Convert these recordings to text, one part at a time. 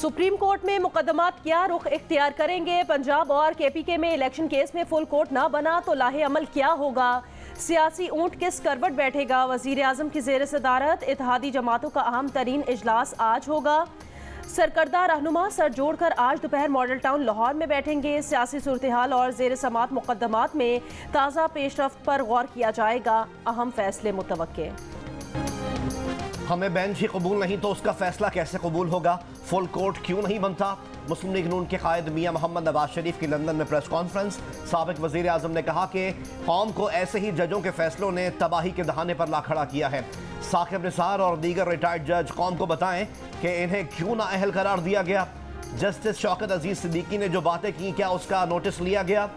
Supreme court में मुकदमात क्या रुख इख्तियार करेंगे? पंजाब और KPK में इलेक्शन केस में फुल कोर्ट ना बना तो लाहे अमल क्या होगा? सियासी ऊंट किस करवट बैठेगा? वजीर आजम की जेर सदारत इत्तेहादी जमातों का अहम तरीन इजलास आज होगा। सरकर्दा रहनुमा सर जोड़कर आज दोपहर मॉडल टाउन लाहौर में बैठेंगे। सियासी सूरत हाल और जेर समात मुकदमात में ताज़ा पेशरफ्त पर गौर किया जाएगा। अहम फैसले मुतवक्के। हमें बेंच ही कबूल नहीं तो उसका फैसला कैसे कबूल होगा? फुल कोर्ट क्यों नहीं बनता? मुस्लिम लीग नून के कायद मियां मोहम्मद नवाज शरीफ की लंदन में प्रेस कॉन्फ्रेंस। साबिक वजीर आजम ने कहा कि कौम को ऐसे ही जजों के फैसलों ने तबाही के दहाने पर ला खड़ा किया है। साकिब निसार और दीगर रिटायर्ड जज कौम को बताएं कि इन्हें क्यों नाअहल करार दिया गया। जस्टिस शौकत अजीज सिद्दीकी ने जो बातें की, क्या उसका नोटिस लिया गया?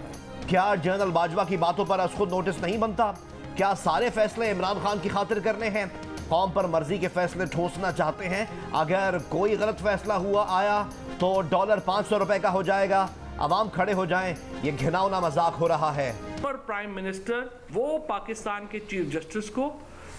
क्या जनरल बाजवा की बातों पर खुद नोटिस नहीं बनता? क्या सारे फैसले इमरान खान की खातिर करने हैं? कौम पर मर्जी के फैसले ठोंसना चाहते हैं? अगर कोई गलत फैसला हुआ आया तो डॉलर 500 रुपए का हो जाएगा। अवाम खड़े हो जाएं, ये घिनौना मजाक हो रहा है। पर प्राइम मिनिस्टर वो पाकिस्तान के चीफ जस्टिस को,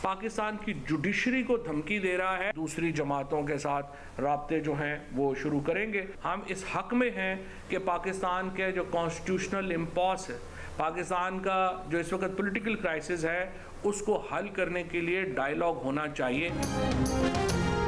पाकिस्तान की जुडिशरी को धमकी दे रहा है। दूसरी जमातों के साथ राब्ते जो हैं वो शुरू करेंगे। हम इस हक में हैं कि पाकिस्तान के जो कॉन्स्टिट्यूशनल इम्पॉस है, पाकिस्तान का जो इस वक्त पॉलिटिकल क्राइसिस है, उसको हल करने के लिए डायलॉग होना चाहिए।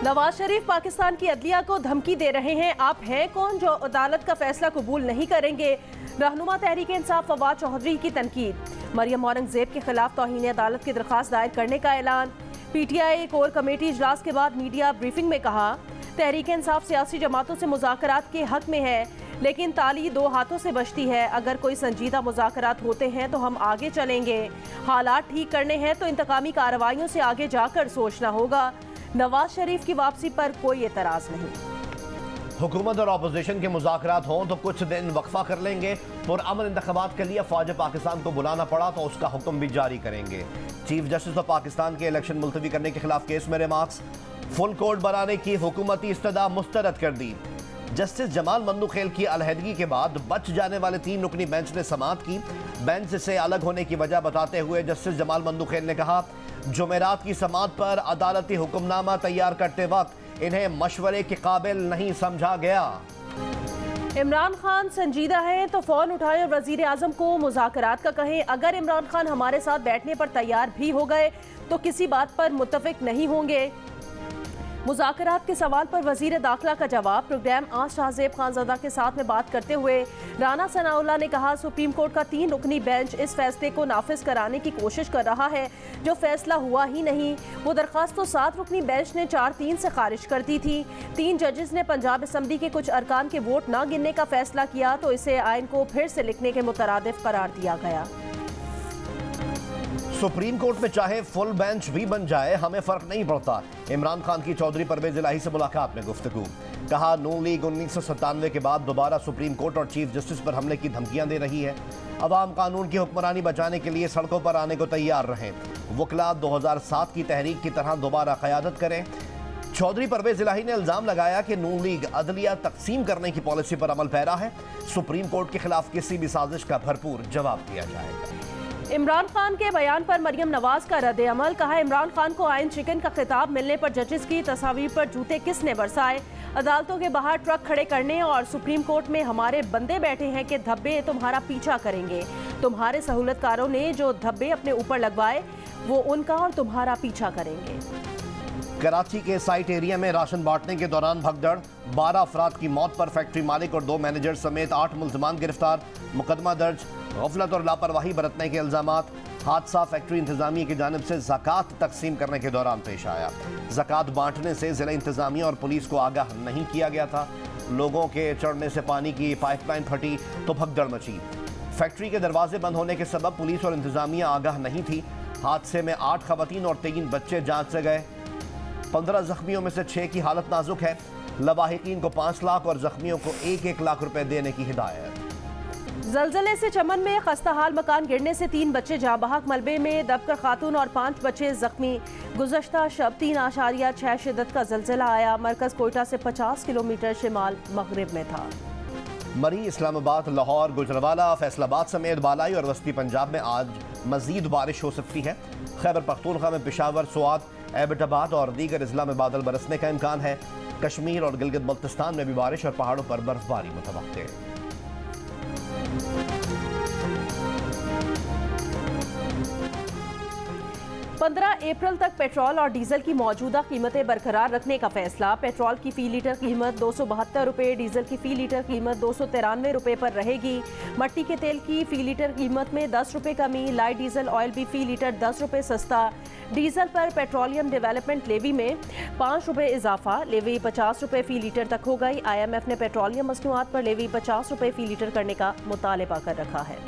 नवाज शरीफ पाकिस्तान की अदलिया को धमकी दे रहे हैं। आप हैं कौन जो अदालत का फैसला कबूल नहीं करेंगे? रहनुमा तहरीक इंसाफ फवाद चौधरी की तनकीद। मरियम औरंगजेब के खिलाफ तौहीन अदालत की दरख्वास्त दायर करने का ऐलान। PTI कोर कमेटी इजलास के बाद मीडिया ब्रीफिंग में कहा, तहरीक इंसाफ सियासी जमातों से मुज़ाकरात के हक में है, लेकिन ताली दो हाथों से बचती है। अगर कोई संजीदा मुज़ाकरात होते हैं तो हम आगे चलेंगे। हालात ठीक करने हैं तो इंतकामी कार्रवाइयों से आगे जाकर सोचना होगा। नवाज शरीफ की वापसी पर कोई एतराज़ नहीं। हुकूमत और अपोजिशन के मुज़ाकरात हों तो कुछ दिन वक्फा कर लेंगे। पुरअमन इंतखाबात के लिए फौज पाकिस्तान को बुलाना पड़ा तो उसका हुक्म भी जारी करेंगे। चीफ जस्टिस ऑफ पाकिस्तान के इलेक्शन मुलतवी करने के खिलाफ केस में रिमार्क्स। फुल कोर्ट बनाने की हुकूमती इस्तदा मुस्तरद कर दी। जस्टिस जमाल मंदुखेल की अलहदगी के बाद बच जाने वाले 3 रुकनी बेंच ने समाअत की। बेंच से अलग होने की वजह बताते हुए जस्टिस जमाल मंदुखेल ने कहा, जुमेरात की समाअत पर अदालती हुक्मनामा तैयार करते वक्त इन्हें मशवरे के काबिल नहीं समझा गया। इमरान खान संजीदा हैं तो फ़ोन उठाएं और वज़ीर आज़म को मुज़ाकरात का कहें। अगर इमरान खान हमारे साथ बैठने पर तैयार भी हो गए तो किसी बात पर मुत्तफिक नहीं होंगे। मुज़ाकरात के सवाल पर वज़ीर दाखिला का जवाब। प्रोग्राम आज शाहज़ेब खानज़ादा के साथ में बात करते हुए राना सनाउल्लाह ने कहा, सुप्रीम कोर्ट का 3 रुकनी बेंच इस फैसले को नाफिज कराने की कोशिश कर रहा है जो फैसला हुआ ही नहीं। वो दरख्वास्त तो 7 रुकनी बेंच ने 4-3 से खारिज कर दी थी। 3 जजेस ने पंजाब असम्बली के कुछ अरकान के वोट ना गिनने का फैसला किया तो इसे आइन को फिर से लिखने के मुतरादिफ करार दिया गया। सुप्रीम कोर्ट में चाहे फुल बेंच भी बन जाए हमें फर्क नहीं पड़ता। इमरान खान की चौधरी परवेज इलाही से मुलाकात में गुफ्तगू। कहा, नून लीग 1997 के बाद दोबारा सुप्रीम कोर्ट और चीफ जस्टिस पर हमले की धमकियां दे रही है। अवाम कानून की हुक्मरानी बचाने के लिए सड़कों पर आने को तैयार रहें। वकला 2007 की तहरीक की तरह दोबारा क़यादत करें। चौधरी परवेज इलाही ने इल्ज़ाम लगाया कि नून लीग अदलिया तकसीम करने की पॉलिसी पर अमल पैरा है। सुप्रीम कोर्ट के खिलाफ किसी भी साजिश का भरपूर जवाब दिया जाएगा। इमरान खान के बयान पर मरियम नवाज का रद्द अमल। कहा, इमरान खान को आयन चिकन का खिताब मिलने पर जजेस की तस्वीर पर जूते किसने बरसाए? अदालतों के बाहर ट्रक खड़े करने और सुप्रीम कोर्ट में हमारे बंदे बैठे हैं कि धब्बे तुम्हारा पीछा करेंगे। तुम्हारे सहूलतकारों ने जो धब्बे अपने ऊपर लगवाए वो उनका और तुम्हारा पीछा करेंगे। कराची के साइट एरिया में राशन बांटने के दौरान भगदड़। 12 अफराद की मौत पर फैक्ट्री मालिक और 2 मैनेजर समेत 8 मुल्ज़िमान गिरफ्तार। मुकदमा दर्ज। गफलत और लापरवाही बरतने के इल्ज़ामात। हादसा फैक्ट्री इंतजामिया की जानिब से ज़कात तकसीम करने के दौरान पेश आया। ज़कात बांटने से ज़िला इंतजामिया और पुलिस को आगाह नहीं किया गया था। लोगों के चढ़ने से पानी की पाइपलाइन फटी तो भगदड़ मची। फैक्ट्री के दरवाजे बंद होने के सबब पुलिस और इंतजामिया आगाह नहीं थी। हादसे में 8 खवातीन और 3 बच्चे जान से गए। 15 जख्मियों में से 6 की हालत नाजुक है। लवाहिकीन को 5 लाख और जख्मियों को 1-1 लाख रुपए देने की हिदायत। ज़लज़ले से चमन में खस्ताहाल मकान गिरने से 3 बच्चे जाँ बहक। मलबे में दबकर खातून और 5 बच्चे जख्मी। गुज़श्ता शब 3.6 शिद्दत का ज़लज़ला आया। मरकज़ कोयटा से 50 किलोमीटर शिमाल मगरिब में था। मरी, इस्लामाबाद, लाहौर, गुजरावाला, फैसलाबाद समेत बालाई और वस्ती पंजाब में आज मजीद बारिश हो सकती है। खैबर पख्तूनख्वा में पेशावर, स्वात, एबटाबाद और दीगर अजला में बादल बरसने का इम्कान है। कश्मीर और गिलगित बल्तिस्तान में भी बारिश और पहाड़ों पर बर्फबारी मुतवक्के। 15 अप्रैल तक पेट्रोल और डीजल की मौजूदा कीमतें बरकरार रखने का फैसला। पेट्रोल की फी लीटर कीमत 272 रुपये, डीजल की फी लीटर कीमत 293 रुपये पर रहेगी। मट्टी के तेल की फी लीटर कीमत में 10 रुपये कमी। लाइट डीजल ऑयल भी फी लीटर 10 रुपये सस्ता। डीजल पर पेट्रोलियम डेवलपमेंट लेवी में 5 रुपये इजाफा। लेवी 50 रुपये फी लीटर तक हो गई। IMF ने पेट्रोलियम मसनूआत पर लेवी 50 रुपये फी लीटर करने का मुतालबा कर रखा है।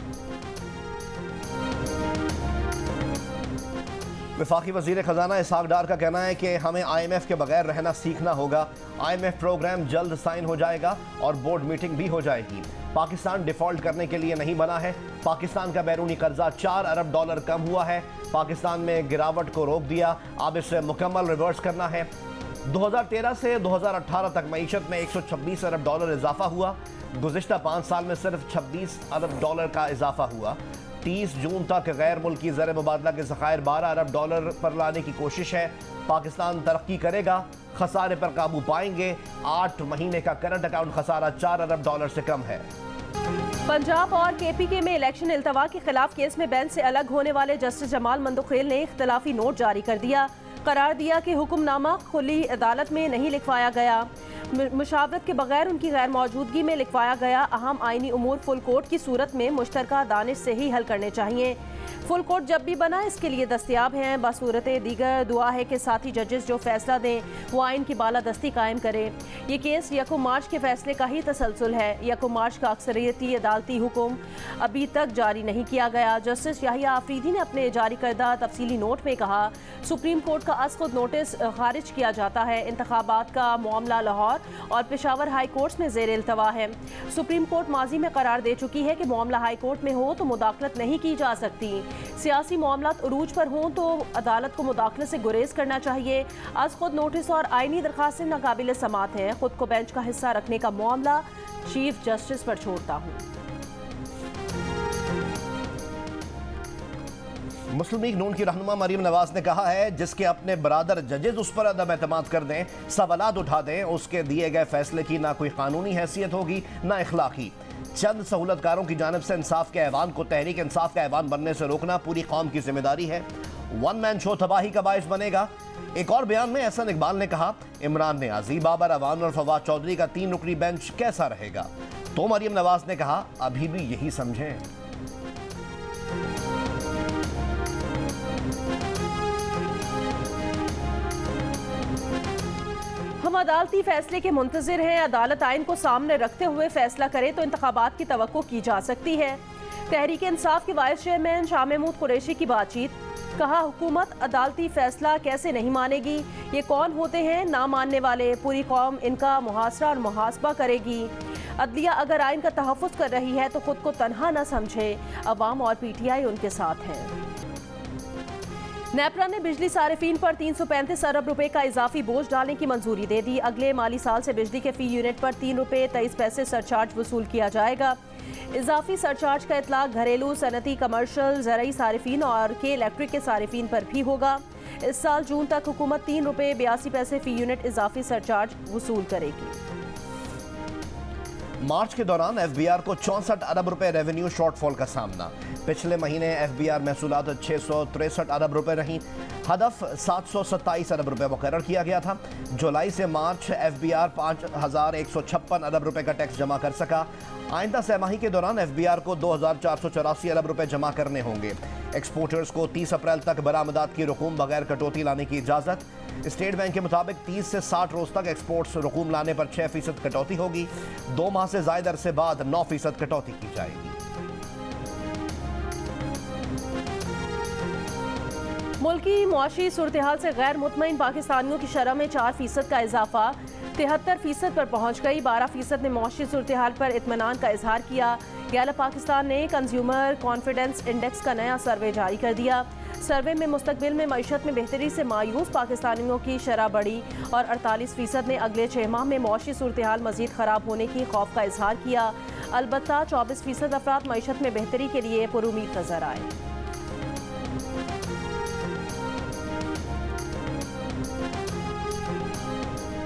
वफाकी वज़ीर ख़जाना इसहाक डार का कहना है कि हमें IMF के बगैर रहना सीखना होगा। IMF प्रोग्राम जल्द साइन हो जाएगा और बोर्ड मीटिंग भी हो जाएगी। पाकिस्तान डिफ़ॉल्ट करने के लिए नहीं बना है। पाकिस्तान का बैरूनी कर्जा $4 अरब कम हुआ है। पाकिस्तान में गिरावट को रोक दिया, अब इसे मुकम्मल रिवर्स करना है। 2013 से 2018 तक मईशत में $126 अरब इजाफा हुआ। गुज़िश्ता 5 साल में सिर्फ $26 अरब का इजाफा हुआ। 30 जून तक गैर मुल्की ज़र मुबादला के ज़खायर $12 अरब पर लाने की कोशिश है। पाकिस्तान तरक्की करेगा, खसारे पर काबू पाएंगे। 8 महीने का करंट अकाउंट खसारा $4 अरब से कम है। पंजाब और KPK में इलेक्शन इल्तवा के खिलाफ केस में बेंच से अलग होने वाले जस्टिस जमाल मंदोखेल ने इख्तलाफी नोट जारी कर दिया। करार दिया कि हुक्मनामा खुली अदालत में नहीं लिखवाया गया, मुशावरत के बगैर उनकी गैर मौजूदगी में लिखवाया गया। अहम आईनी उमूर फुल कोर्ट की सूरत में मुश्तरका दानिश से ही हल करने चाहिए। फुल कोर्ट जब भी बना इसके लिए दस्तयाब हैं। बसूरत दीगर दुआ है कि साथी जजेस जो फैसला दें वो आइन की बालादस्ती कायम करें। ये केस 1 मार्च के फैसले का ही तसलसल है। 1 मार्च का अक्सरियती अदालती हुक्म अभी तक जारी नहीं किया गया। जस्टिस याहिया आफरीदी ने अपने जारी करदा तफसीली नोट में कहा, सुप्रीम कोर्ट का खुद नोटिस खारिज किया जाता है। इंतखाबात का मामला लाहौर और पेशावर हाई कोर्ट में जेर इल्तवा है। सुप्रीम कोर्ट माजी में करार दे चुकी है कि मामला हाई कोर्ट में हो तो मुदाखलत नहीं की जा सकती। सियासी मामलात उरूज पर हों तो अदालत को मुदाखलत से गुरेज करना चाहिए। आज खुद नोटिस और आईनी दरखास्तें नाकाबिल समात हैं। खुद को बेंच का हिस्सा रखने का मामला चीफ जस्टिस पर छोड़ता हूँ। मुस्लिम लीग नून की रहनुमा मरीम नवाज ने कहा है, जिसके अपने बरादर जजेस उस पर अदम एतमाद कर दें, सवालात उठा दें, उसके दिए गए फैसले की ना कोई कानूनी हैसियत होगी ना इखलाकी। चंद सहूलतकारों की जानिब से इंसाफ के ऐवान को तहरीक इंसाफ का ऐवान बनने से रोकना पूरी कौम की जिम्मेदारी है। वन मैन शो तबाही का बाइस बनेगा। एक और बयान में एहसन इकबाल ने कहा, इमरान नियाजी, बाबर अवान और फवाद चौधरी का 3 रुकनी बेंच कैसा रहेगा? तो मरीम नवाज ने कहा, अभी भी यही समझें। हम अदालती फैसले के मुंतजिर हैं। अदालत आइन को सामने रखते हुए फैसला करे तो इंतखाबात की तवक्को की जा सकती है। तहरीक इंसाफ के वाइस चेयरमैन शाह महमूद कुरैशी की बातचीत। कहा, हुकूमत अदालती फैसला कैसे नहीं मानेगी? ये कौन होते हैं ना मानने वाले? पूरी कौम इनका मुहासरा और मुहासबा करेगी। अदलिया अगर आइन का तहफ़्फ़ुज़ कर रही है तो खुद को तनहा न समझे। अवाम और PTI उनके साथ हैं। नेपरा ने बिजली सारिफीन पर 335 अरब रुपए का इजाफी बोझ डालने की मंजूरी दे दी। अगले माली साल से बिजली के फी यूनिट पर 3 रुपये 23 पैसे सरचार्ज वसूल किया जाएगा। इजाफी सरचार्ज का इतलाक घरेलू, सनती, कमर्शल, ज़रई सारिफीन और के इलेक्ट्रिक के सारिफीन पर भी होगा। इस साल जून तक हुकूमत 3 रुपये 82 पैसे फी यूनिट इजाफी सरचार्ज वसूल करेगी। मार्च के दौरान FBR को 64 अरब रुपए रेवेन्यू शॉर्टफॉल का सामना। पिछले महीने FBR महसूलात 663 अरब रुपए रहीं। हदफ 727 अरब रुपए मुकर्रर किया गया था। जुलाई से मार्च FBR 5156 अरब रुपए का टैक्स जमा कर सका। आइंदा सहमाही के दौरान FBR को 2484 अरब रुपए जमा करने होंगे। एक्सपोर्टर्स को 30 अप्रैल तक बरामदात की रकूम बगैर कटौती लाने की इजाज़त। स्टेट बैंक के मुताबिक 30 से 60 रोज तक एक्सपोर्ट्स रकूम लाने पर 6% कटौती होगी। 2 माह से ज़ायद अरसे बाद 9% कटौती की जाएगी। मुल्की मुआशी सूरत-ए-हाल से गैर मुतमईन पाकिस्तानियों की शरह में 4% का इजाफा 73% पर पहुँच गई। 12% ने मुआशी सूरत-ए-हाल पर इत्मीनान का इजहार किया। गैलप पाकिस्तान ने कंज्यूमर कॉन्फिडेंस इंडेक्स का नया सर्वे जारी कर दिया। सर्वे में मुस्तकबिल में मईशत में बेहतरी से मायूस पाकिस्तानियों की शरह बढ़ी और 48% ने अगले 6 माह में मुआशी सूरत-ए-हाल मजीद ख़राब होने की खौफ का इजहार किया। अलबत्ता 24% अफराद मईशत में बेहतरी के लिए पुरुमीद नजर आए।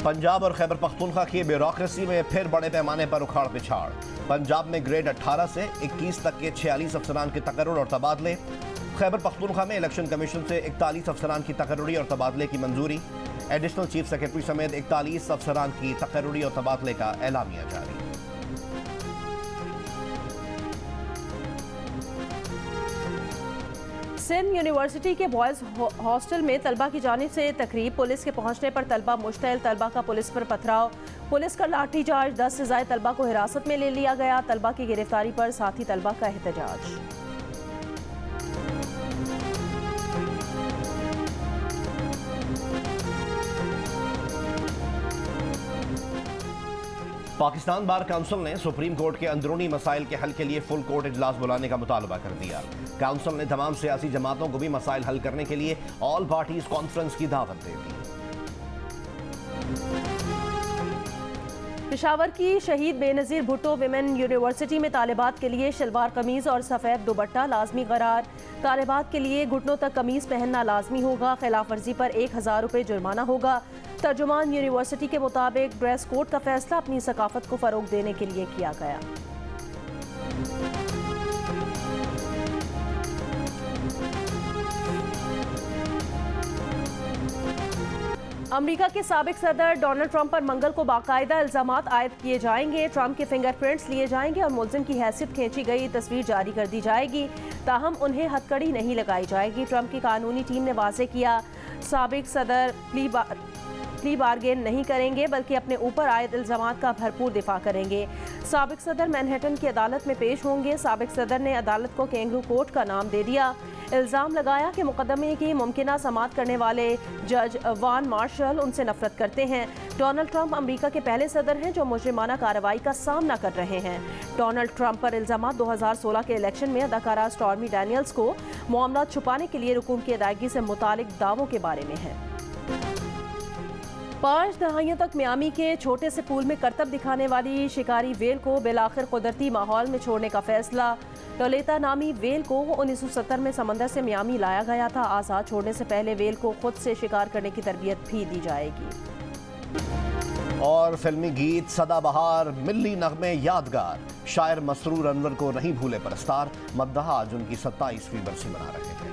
पंजाब और खैबर पख्तूनख्वा की ब्यूरोक्रेसी में फिर बड़े पैमाने पर उखाड़ पिछाड़। पंजाब में ग्रेड 18 से 21 तक के 46 अफसरान के तकर्रुर और तबादले। खैबर पख्तूनख्वा में इलेक्शन कमीशन से 41 अफसरान की तकर्रुरी और तबादले की मंजूरी। एडिशनल चीफ सेक्रेटरी समेत 41 अफसरान की तकर्रुरी और तबादले का एलामिया जारी। सिंध यूनिवर्सिटी के बॉयज हॉस्टल में तलबा की जानिब से तकरीब। पुलिस के पहुंचने पर तलबा मुश्तइल, तलबा का पुलिस पर पथराव। पुलिस का लाठीचार्ज, 10 से ज़ायद तलबा को हिरासत में ले लिया गया। तलबा की गिरफ्तारी पर साथी तलबा का एहतजाज। पाकिस्तान बार काउंसिल ने सुप्रीम कोर्ट के अंदरूनी मसाइल के हल के लिए फुल कोर्ट इजलास बुलाने का मुतालबा कर दिया। काउंसिल ने तमाम सियासी जमातों को भी मसाइल हल करने के लिए ऑल पार्टीज कॉन्फ्रेंस की दावत दे दी। पेशावर की शहीद बेनज़ीर भुट्टो विमेन यूनिवर्सिटी में तालिबात के लिए शलवार कमीज और सफ़ेद दुपट्टा लाजमी करार। तालिबात के लिए घुटनों तक कमीज पहनना लाजमी होगा। खिलाफ वर्जी पर 1000 रुपये जुर्माना होगा। तर्जुमान यूनिवर्सिटी के मुताबिक ड्रेस कोड का फैसला अपनी सकाफत को फ़रोग देने के लिए किया गया। अमेरिका के साबिक सदर डोनाल्ड ट्रंप पर मंगल को बाकायदा इल्जामात आयद किए जाएंगे। ट्रंप के फिंगरप्रिंट्स लिए जाएंगे और मुलजिम की हैसियत खींची गई तस्वीर जारी कर दी जाएगी, ताहम उन्हें हथकड़ी नहीं लगाई जाएगी। ट्रंप की कानूनी टीम ने वाज़े किया, साबिक सदर प्ली बार्गेन नहीं करेंगे बल्कि अपने ऊपर आयद इल्जामात का भरपूर दिफा करेंगे। साबिक सदर मैनहट्टन की अदालत में पेश होंगे। साबिक सदर ने अदालत को कैंगरू कोर्ट का नाम दे दिया। इल्ज़ाम लगाया कि मुकदमे की मुमकिना समाअत करने वाले जज वान मार्शल उनसे नफरत करते हैं। डोनाल्ड ट्रंप अमेरिका के पहले सदर हैं जो मुजरिमाना कार्रवाई का सामना कर रहे हैं। डोनाल्ड ट्रंप पर इल्ज़ामात 2016 के इलेक्शन में अदाकारा स्टॉर्मी डैनियल्स को मामला छुपाने के लिए रकूम की अदायगी से मुतालिक दावों के बारे में है। 5 दहाइयों तक मियामी के छोटे से पूल में करतब दिखाने वाली शिकारी वेल को बिलाखिर कुदरती माहौल में छोड़ने का फैसला। लोलेता नामी वेल को 1970 में समंदर से मियामी लाया गया था। आज़ाद छोड़ने से पहले वेल को खुद से शिकार करने की तरबियत भी दी जाएगी। और फिल्मी गीत सदाबहार, मिल्ली नगमे यादगार, शायर मसरूर अनवर को नहीं भूले परस्तार। मद्दहा आज उनकी 27वीं बरसी मना रहे हैं।